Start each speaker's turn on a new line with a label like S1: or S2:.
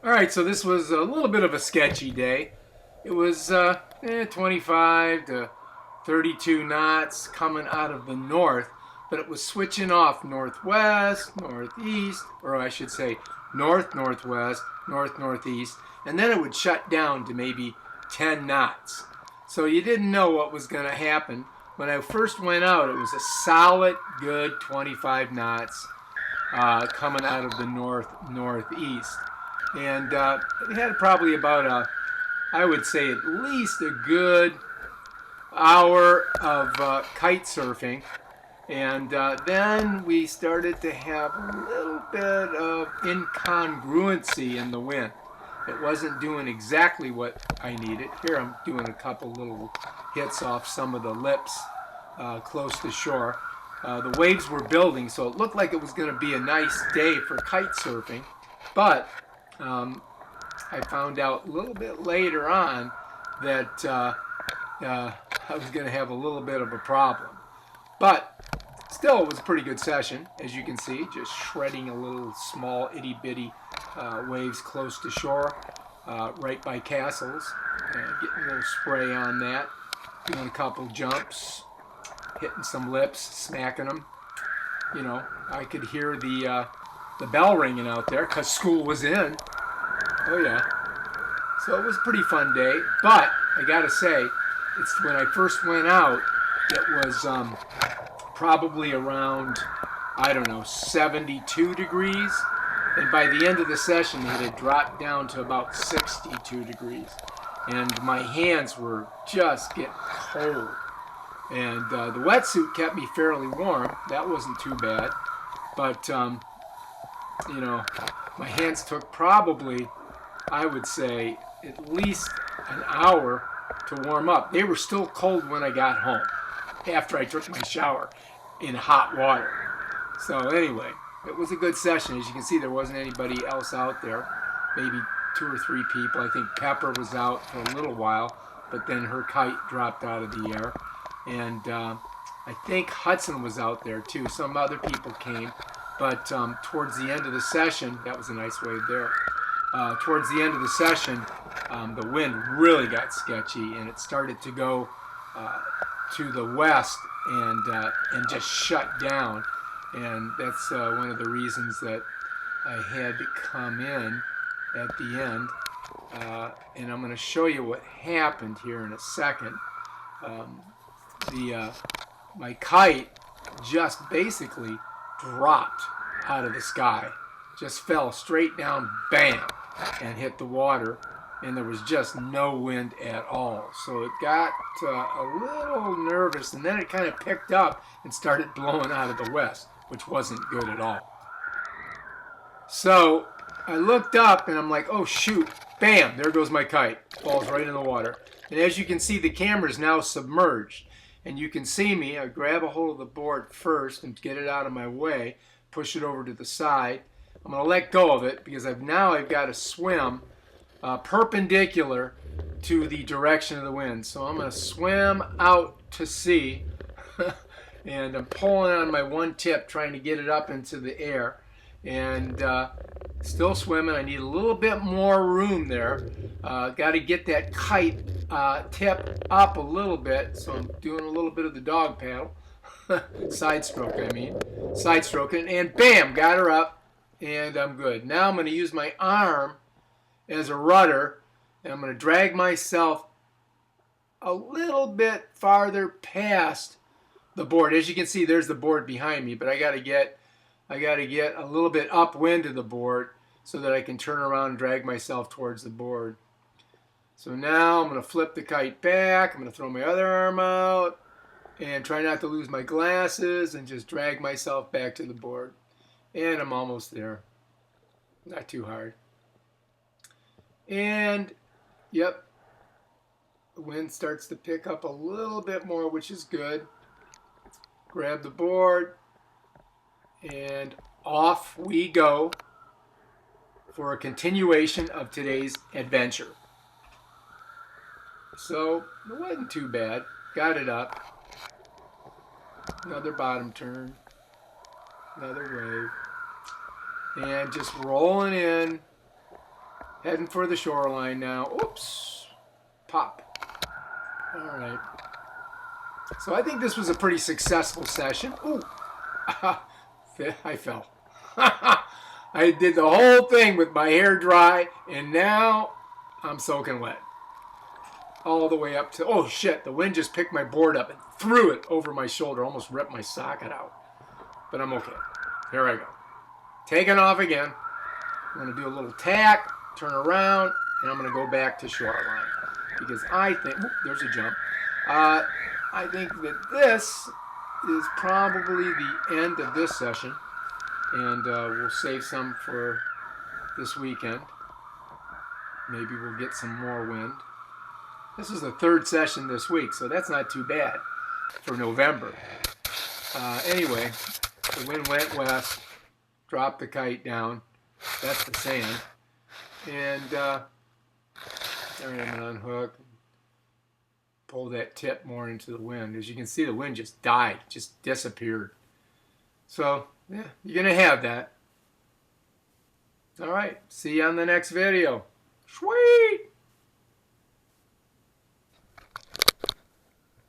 S1: All right, so this was a little bit of a sketchy day. It was 25 to 32 knots coming out of the north, but it was switching off northwest, northeast, or I should say north northwest, north northeast, and then it would shut down to maybe 10 knots. So you didn't know what was going to happen. When I first went out, it was a solid, good 25 knots coming out of the northeast. And it had probably about I would say at least a good hour of kite surfing. And then we started to have a little bit of incongruency in the wind. It wasn't doing exactly what I needed. Here I'm doing a couple little hits off some of the lips close to shore. The waves were building, so it looked like it was going to be a nice day for kite surfing. But I found out a little bit later on that I was going to have a little bit of a problem. But still, it was a pretty good session, as you can see, just shredding a little small itty bitty waves close to shore, right by castles, and getting a little spray on that, doing a couple jumps, hitting some lips, smacking them. You know, I could hear the bell ringing out there because school was in. Oh yeah. So it was a pretty fun day, but I gotta say, it's when I first went out, it was probably around, I don't know, 72 degrees, and by the end of the session it had dropped down to about 62 degrees, and my hands were just getting cold, and the wetsuit kept me fairly warm. That wasn't too bad, but you know, my hands took probably, I would say, at least an hour to warm up. They were still cold when I got home after I took my shower in hot water. So anyway, it was a good session. As you can see, there wasn't anybody else out there. Maybe 2 or 3 people. I think Pepper was out for a little while, but then her kite dropped out of the air. And I think Hudson was out there too. Some other people came. But towards the end of the session, that was a nice wave there. Towards the end of the session, the wind really got sketchy, and it started to go to the west and just shut down. And that's one of the reasons that I had to come in at the end. And I'm going to show you what happened here in a second. My kite just basically dropped out of the sky, just fell straight down, bam, and hit the water, and there was just no wind at all. So it got a little nervous, and then it kind of picked up and started blowing out of the west, which wasn't good at all. So I looked up and I'm like, oh shoot, bam, there goes my kite, falls right in the water. And as you can see, the camera is now submerged, and you can see me. I grab a hold of the board first and get it out of my way, push it over to the side. I'm going to let go of it because I've got to swim perpendicular to the direction of the wind. So I'm going to swim out to sea, and I'm pulling on my one tip, trying to get it up into the air, and still swimming. I need a little bit more room there. Got to get that kite tip up a little bit, so I'm doing a little bit of the dog paddle. Side stroke, I mean. Side stroking, and bam, got her up, and I'm good. Now I'm going to use my arm as a rudder, and I'm going to drag myself a little bit farther past the board. As you can see, there's the board behind me, but I got to get a little bit upwind of the board so that I can turn around and drag myself towards the board. So now I'm going to flip the kite back. I'm going to throw my other arm out and try not to lose my glasses and just drag myself back to the board. And I'm almost there. Not too hard. And, yep, the wind starts to pick up a little bit more, which is good. Grab the board, and off we go for a continuation of today's adventure. So, it wasn't too bad. Got it up. Another bottom turn. Another wave. And just rolling in Heading for the shoreline now. Oops. Pop. All right. So I think this was a pretty successful session. Ooh. I fell. I did the whole thing with my hair dry, and now I'm soaking wet. All the way up to, oh shit, the wind just picked my board up and threw it over my shoulder, almost ripped my socket out. But I'm okay. Here I go. Taking off again. I'm going to do a little tack, turn around, and I'm going to go back to shoreline. Because I think, there's a jump. I think that this is probably the end of this session. And we'll save some for this weekend. Maybe we'll get some more wind. This is the third session this week, so that's not too bad for November. Anyway, the wind went west, dropped the kite down. That's the sand. And there I'm going to unhook. Pull that tip more into the wind. As you can see, the wind just died, just disappeared. So, yeah, you're going to have that. All right, see you on the next video. Sweet!